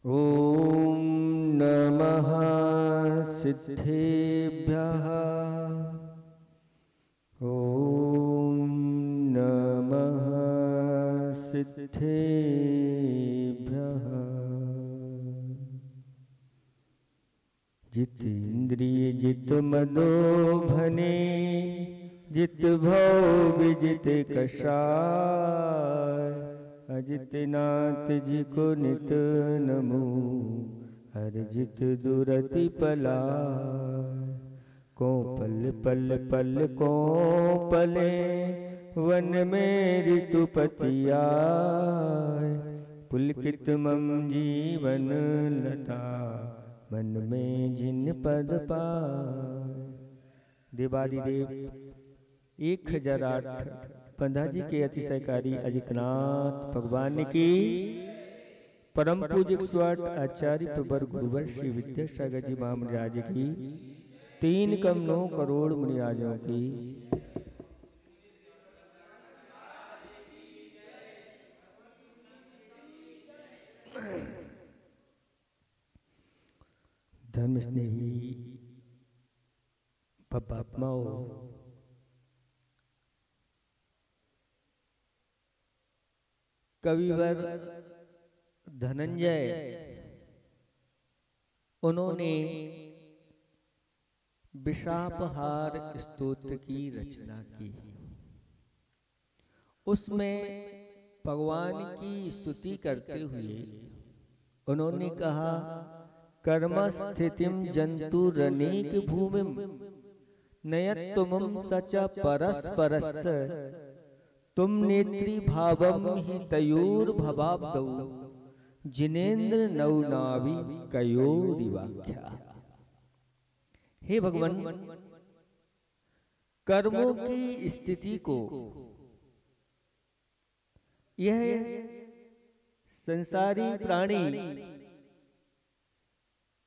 ॐ नमः सिद्धेभ्यः। ॐ नमः सिद्धेभ्यः। जितेन्द्रिय जित मदोभने जित भव विजित कषाय। अजित नाथ जी को नित नमो हरजित दुरति पलाय। को पल पल पल को पले वन में ऋतुपति आए। पुलकित मम जीवन लता मन में जिन पद पाए। देवादिदेव 1008 पंधा जी के अतिशयकारी अजितनाथ भगवान की परम पूज्य स्वाट आचार्य प्रवर गुरुवर श्री विद्यासागर जी महाराज की 3 कम 9 करोड़ मुनिराजों की धर्म स्नेही पापात्माओं, कविवर धनंजय उन्होंने विशापहार स्तोत्र की रचना की। उसमें भगवान की स्तुति करते हुए उन्होंने कहा, कर्मस्थितिम जंतुरनेक भूमिम नयत्तुमं सच परस्परस्स। तुम नेत्री भावम हि तयोर भवाब्दौ जिनेन्द्र नवनावि कयोरिवाख्या। हे भगवान, कर्मों की स्थिति को यह संसारी प्राणी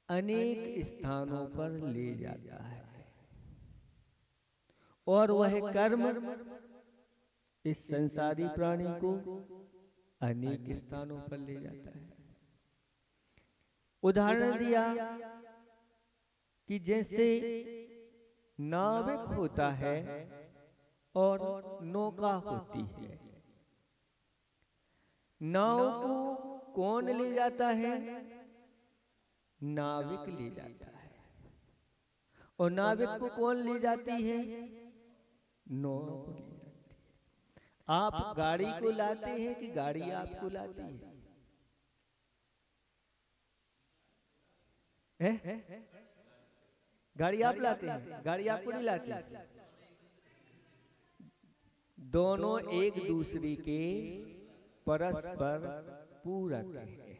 अनेक स्थानों पर ले जाता है और वह कर्म इस संसारी प्राणी को अनेक स्थानों पर ले जाता है। उदाहरण दिया कि जैसे नाविक होता है और नौका होती है। नाव को कौन ले जाता है? नाविक ले जाता है। और नाविक को कौन ले जाती है? नाव को ले जाती है। आप गाड़ी को लाते हैं कि गाड़ी आपको लाती है? गाड़ी आप लाते हैं, गाड़ी आपको नहीं लाती। दोनों एक दूसरे के परस्पर पूरक हैं।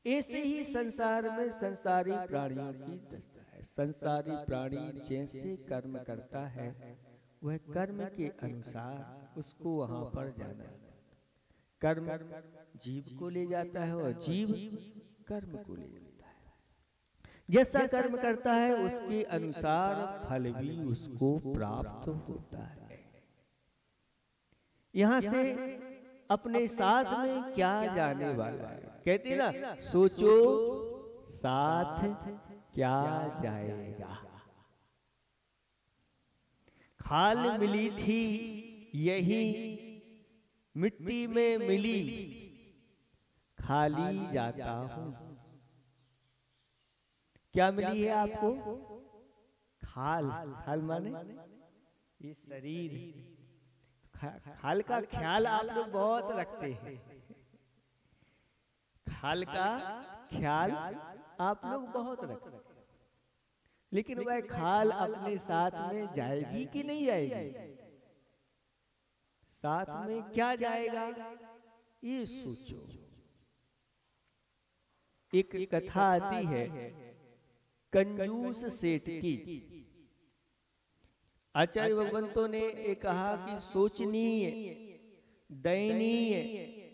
ऐसे ही संसार में संसारी प्राणियों की दशा है। संसारी प्राणी जैसे कर्म करता है वह कर्म के अनुसार उसको वहां पर जाना है। कर्म जीव को ले जाता है और जीव कर्म को ले जाता है। जैसा कर्म करता है उसके अनुसार फल भी उसको प्राप्त होता है। यहां से अपने साथ में क्या जाने वाला है? कहते ना, सोचो साथ क्या जाएगा। खाल मिली थी यही मिट्टी में मिली, खाली जाता हूं। क्या मिली है आपको? खाल। खाल माने ये शरीर। खाल का ख्याल आप लोग बहुत रखते हैं। खाल का ख्याल आप लोग बहुत रखते हैं, लेकिन वह खाल अपने साथ में जाएगी कि नहीं जाएगी? साथ में क्या जाएगा ये सोचो। एक कथा आती है कंजूस सेठ की। आचार्य भगवंतों ने कहा कि सोचनीय, दयनीय,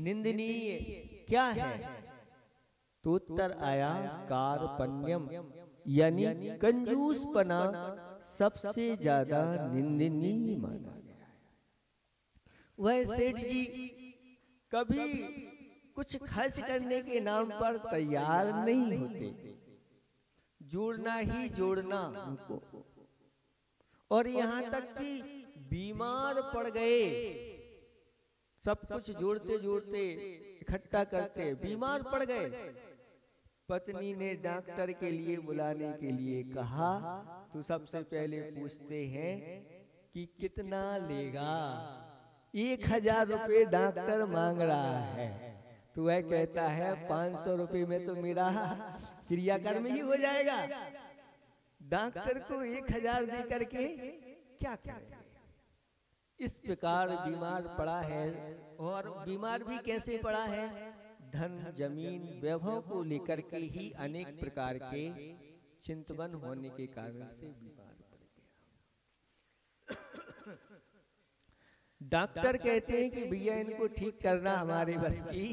निंदनीय क्या है? तो उत्तर आया कार्पण्यम, यानी कंजूसपना सबसे ज्यादा निंदनीय माना गया है। वह सेठ जी कभी कुछ खर्च करने के नाम पर तैयार नहीं होते, जोड़ना ही जोड़ना उनको। और यहाँ तक कि बीमार पड़ गए, सब कुछ जोड़ते जोड़ते इकट्ठा करते बीमार पड़ गए, पत्नी ने डॉक्टर के लिए बुलाने के लिए कहा तो सबसे पहले पूछते हैं कि कितना लेगा। 1000 रुपये डॉक्टर मांग रहा है, तो वह कहता है 500 रुपये में तो मेरा क्रियाकर्म ही हो जाएगा। डॉक्टर को 1000 दे करके क्या करें। इस प्रकार बीमार पड़ा है, और बीमार भी कैसे पड़ा है, धन जमीन वैभव को लेकर के ही अनेक प्रकार के चिंतन होने के कारण से बीमार पड़ गया। डॉक्टर कहते हैं कि भैया इनको ठीक करना हमारे बस की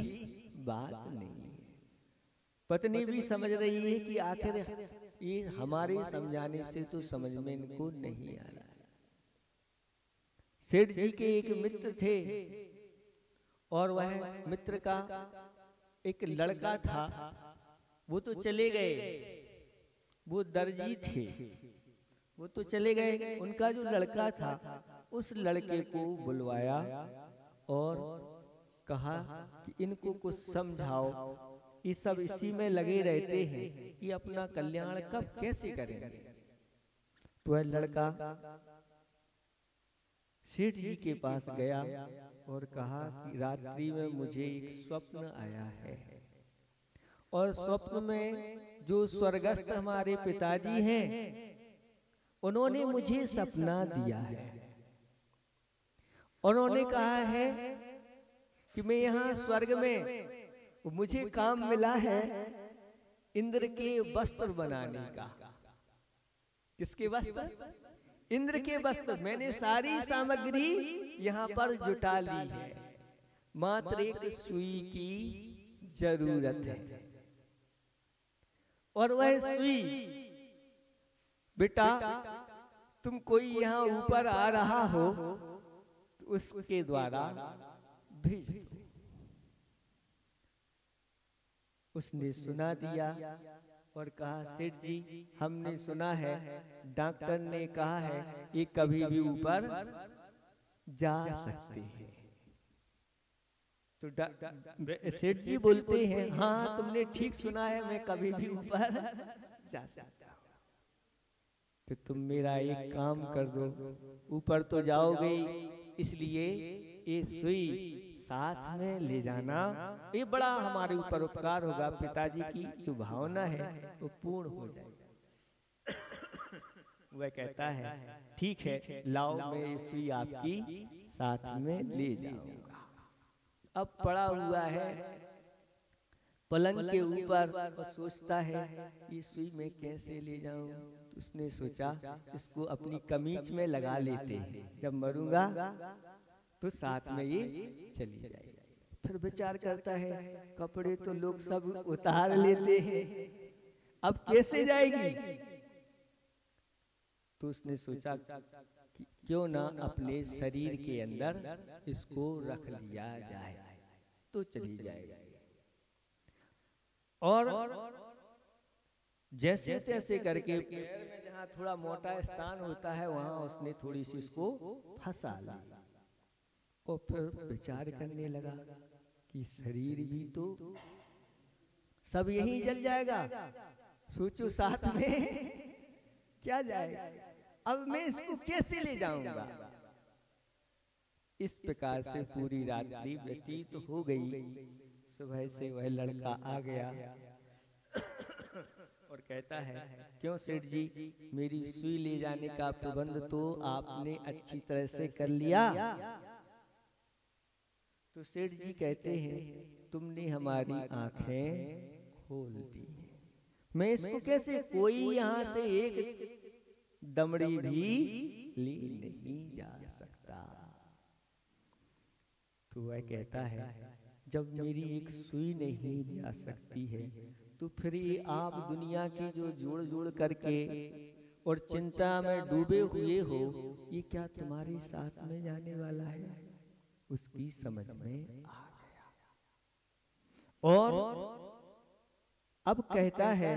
बात नहीं है। पत्नी भी समझ रही है कि आखिर ये हमारे समझाने से तो समझ में इनको नहीं आ रहा। सेठ जी के एक मित्र थे, और वह मित्र का एक लड़का था, वो तो चले गए, वो दर्जी थे, वो तो चले गए। उनका जो लड़का था, उस लड़के को बुलवाया और कहा कि इनको कुछ समझाओ, ये सब इसी में लगे रहते हैं, ये अपना कल्याण कब कैसे करेंगे। तो वह लड़का सेठ जी के पास गया और कहा कि रात्रि में मुझे एक स्वप्न आया है, और स्वप्न में जो स्वर्गस्थ हमारे पिताजी हैं, उन्होंने मुझे सपना दिया है। उन्होंने कहा है कि मैं यहाँ स्वर्ग में, मुझे काम मिला है इंद्र के वस्त्र बनाने का। किसके वस्त्र? इंद्र के वस्त्र। मैंने सारी सामग्री यहाँ पर जुटा ली है, मात्र एक सुई की जरूरत है। और वह सुई बेटा तुम कोई यहाँ ऊपर आ रहा हो तो उसके द्वारा भेज दो। उसने सुना दिया और कहा सेठ जी हमने सुना है, डॉक्टर ने कहा है ये कभी भी ऊपर जा सकते हैं। तो सेठ जी बोलते हैं हाँ तुमने ठीक सुना है, मैं कभी भी ऊपर जा सकता हूँ। तो तुम मेरा एक काम कर दो, ऊपर तो जाओगे, इसलिए ये सुई साथ में ले जाना, ये बड़ा हमारे ऊपर उपकार होगा। पिताजी की जो भावना है वो पूर्ण हो जाएगी। वह कहता है ठीक है, लाओ मैं ये सुई आपकी साथ में ले जाऊंगा। अब पड़ा हुआ है पलंग के ऊपर और सोचता है ये सुई मैं कैसे ले जाऊं। तो उसने सोचा इसको अपनी कमीज में लगा लेते हैं, जब मरूंगा तो साथ में ये चली जाएगी। फिर विचार करता है कपड़े तो लोग सब उतार लेते हैं, अब कैसे जाएगी। तो उसने सोचा कि क्यों ना अपने शरीर के अंदर इसको रख लिया जाए, तो चली जाएगी। और जैसे तैसे करके पैर में जहाँ थोड़ा मोटा स्थान होता है वहां उसने थोड़ी सी इसको फंसा ली। और फिर विचार करने लगा कि शरीर भी तो सब यही जल जाएगा, सोचो साथ में क्या जाएगा, अब मैं इसको कैसे ले जाऊंगा। इस प्रकार से पूरी रात्रि व्यतीत हो गई। सुबह से वह लड़का आ गया और कहता है क्यों सेठ जी, मेरी सुई ले जाने का प्रबंध तो आपने अच्छी तरह से कर लिया। तो सेठ जी कहते हैं तुमने हमारी आंखें खोल दी, मैं इसको कैसे, कोई यहाँ से एक दमड़ी भी ले नहीं जा सकता। तो वह कहता है जब मेरी एक सुई नहीं जा सकती है तो फिर ये आप दुनिया की जो जोड़ जोड़ करके और चिंता में डूबे हुए हो, ये क्या तुम्हारे साथ में जाने वाला है। उसकी समझ में आ गया। और अब कहता है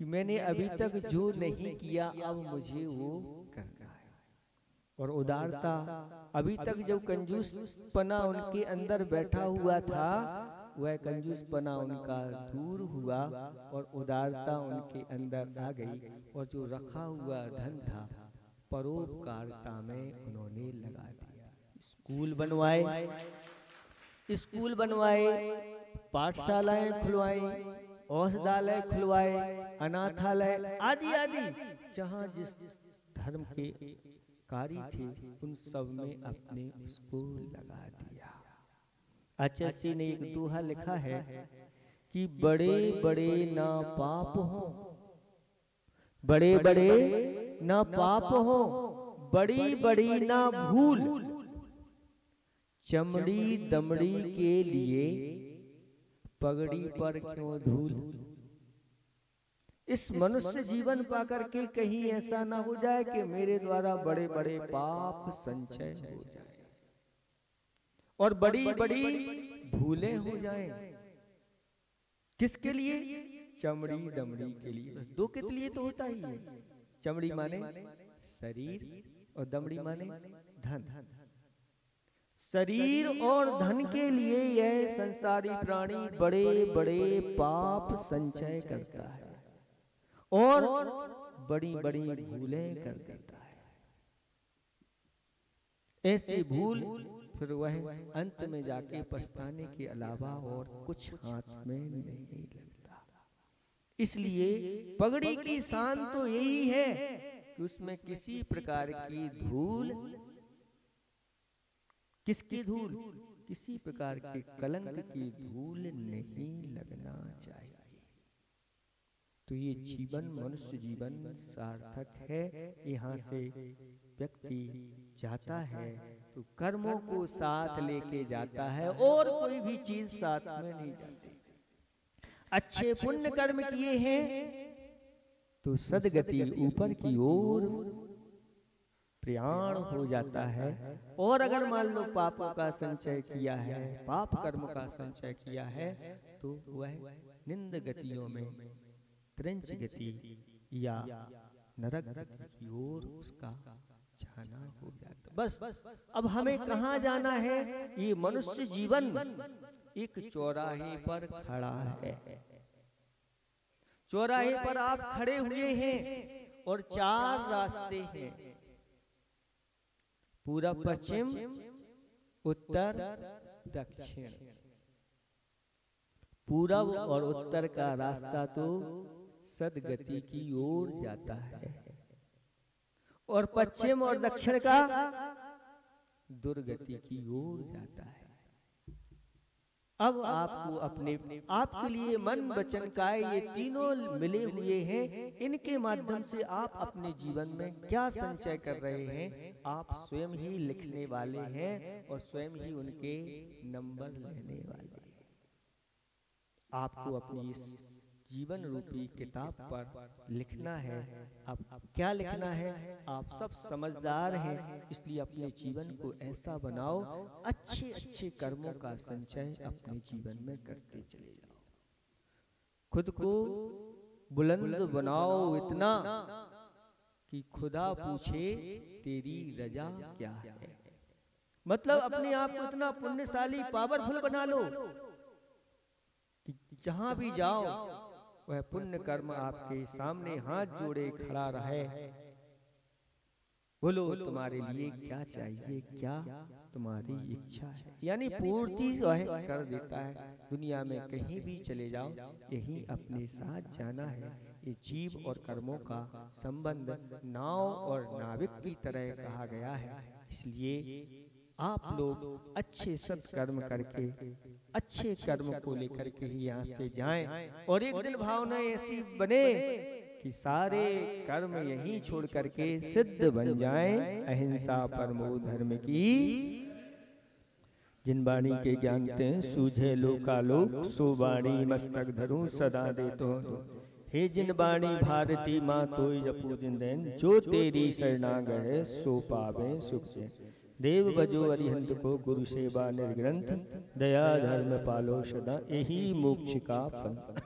कि मैंने अभी तक जो नहीं किया अब मुझे वो करना है। और उदारता, अभी तक जो कंजूसपना उनके अंदर बैठा हुआ था वह कंजूसपना उनका दूर हुआ और उदारता उनके अंदर आ गई। और जो रखा हुआ धन था परोपकारिता में उन्होंने लगा दिया। स्कूल बनवाए, पाठशालाएं खुलवाई, औषधालय खुलवाए, अनाथालय आदि आदि, जहां जिस धर्म के कार्य थे उन सब में अपने उसको लगा दिया। आचार्य ने एक दोहा लिखा है कि बड़े बड़े ना पाप हो, बड़े बड़े ना पाप हो, बड़ी बड़ी ना भूल, चमड़ी दमड़ी के लिए पगड़ी पर क्यों धूल। इस मनुष्य जीवन पाकर के कहीं ऐसा ना हो जाए कि मेरे द्वारा बड़े बड़े पाप संचय हो जाए और बड़ी बड़ी भूलें हो जाएं। किसके लिए? चमड़ी दमड़ी के लिए। दो के लिए तो होता ही है। चमड़ी माने शरीर और दमड़ी माने धन। शरीर और धन के लिए यह संसारी प्राणी बड़े बड़े पाप संचय करता है और बड़ी बड़ी भूलें कर देता है। ऐसी भूल फिर वह अंत में जाके पछताने के अलावा और कुछ हाथ में नहीं लगता। इसलिए पगड़ी की शान तो यही है कि उसमें किसी प्रकार की धूल, किसकी धूल? किसी प्रकार के कलंक की धूल नहीं लगना चाहिए। तो ये जीवन, मनुष्य जीवन सार्थक है। यहाँ से व्यक्ति जाता है तो कर्मों को साथ लेके जाता है और कोई भी चीज साथ में नहीं जाती। अच्छे पुण्य कर्म किए हैं तो सदगति ऊपर की ओर प्रयाण हो जाता है। और अगर मान लो पापों का संचय किया है, पाप कर्म का संचय किया है, तो वह निंद गतियों में त्रंच गति या नरक गति की ओर उसका जाना हो जाता। बस अब हमें कहाँ जाना है? ये मनुष्य जीवन एक चौराहे पर खड़ा है। चौराहे पर आप खड़े हुए हैं और चार रास्ते हैं, पूरब पश्चिम उत्तर दक्षिण। पूरब और उत्तर का रास्ता तो सदगति की ओर जाता है और पश्चिम और दक्षिण का दुर्गति की ओर जाता है। अब आपको अपने आपके लिए मन वचन काया ये तीनों मिले हुए हैं। इनके माध्यम से आप अपने जीवन में क्या संचय कर रहे हैं आप स्वयं ही लिखने वाले हैं और स्वयं ही उनके नंबर लेने वाले हैं। आपको अपनी इस जीवन रूपी किताब पर लिखना है। अब क्या लिखना है? आप सब समझदार हैं, इसलिए अपने जीवन को ऐसा बनाओ, अच्छे अच्छे कर्मों का संचय अपने जीवन में करते चले जाओ। खुद को बुलंद बनाओ इतना कि खुदा पूछे तेरी रजा क्या है। मतलब अपने आप को इतना पुण्यशाली, पावरफुल बना लो कि जहां भी जाओ वह पुण्य कर्म आपके सामने हाथ जोड़े खड़ा रहे। बोलो तुम्हारे लिए क्या चाहिए, क्या तुम्हारी इच्छा है, यानी पूर्ति जो है कर देता है। दुनिया में कहीं भी चले जाओ यही अपने साथ जाना है। ये जीव और कर्मों का संबंध नाव और नाविक की तरह कहा गया है। इसलिए आप लोग अच्छे सत्कर्म करके अच्छे कर्म को लेकर के ही यहाँ से जाएं और एक दिन भावना ऐसी बने कि सारे कर्म यहीं छोड़ करके सिद्ध बन जाएं। अहिंसा परमो धर्म की जिन वाणी के ज्ञानते सूझे लोकालोक, सो वाणी मस्तक धरूं सदा दे तो। हे जिन वाणी भारती माँ तोय जपू दिन, जो तेरी शरणागत है सो पावे सुख से। देव भजो अरिहंत को गुरु सेवा निर्ग्रंथ, दया धर्म पालो सदा, यही मोक्ष का पंथ।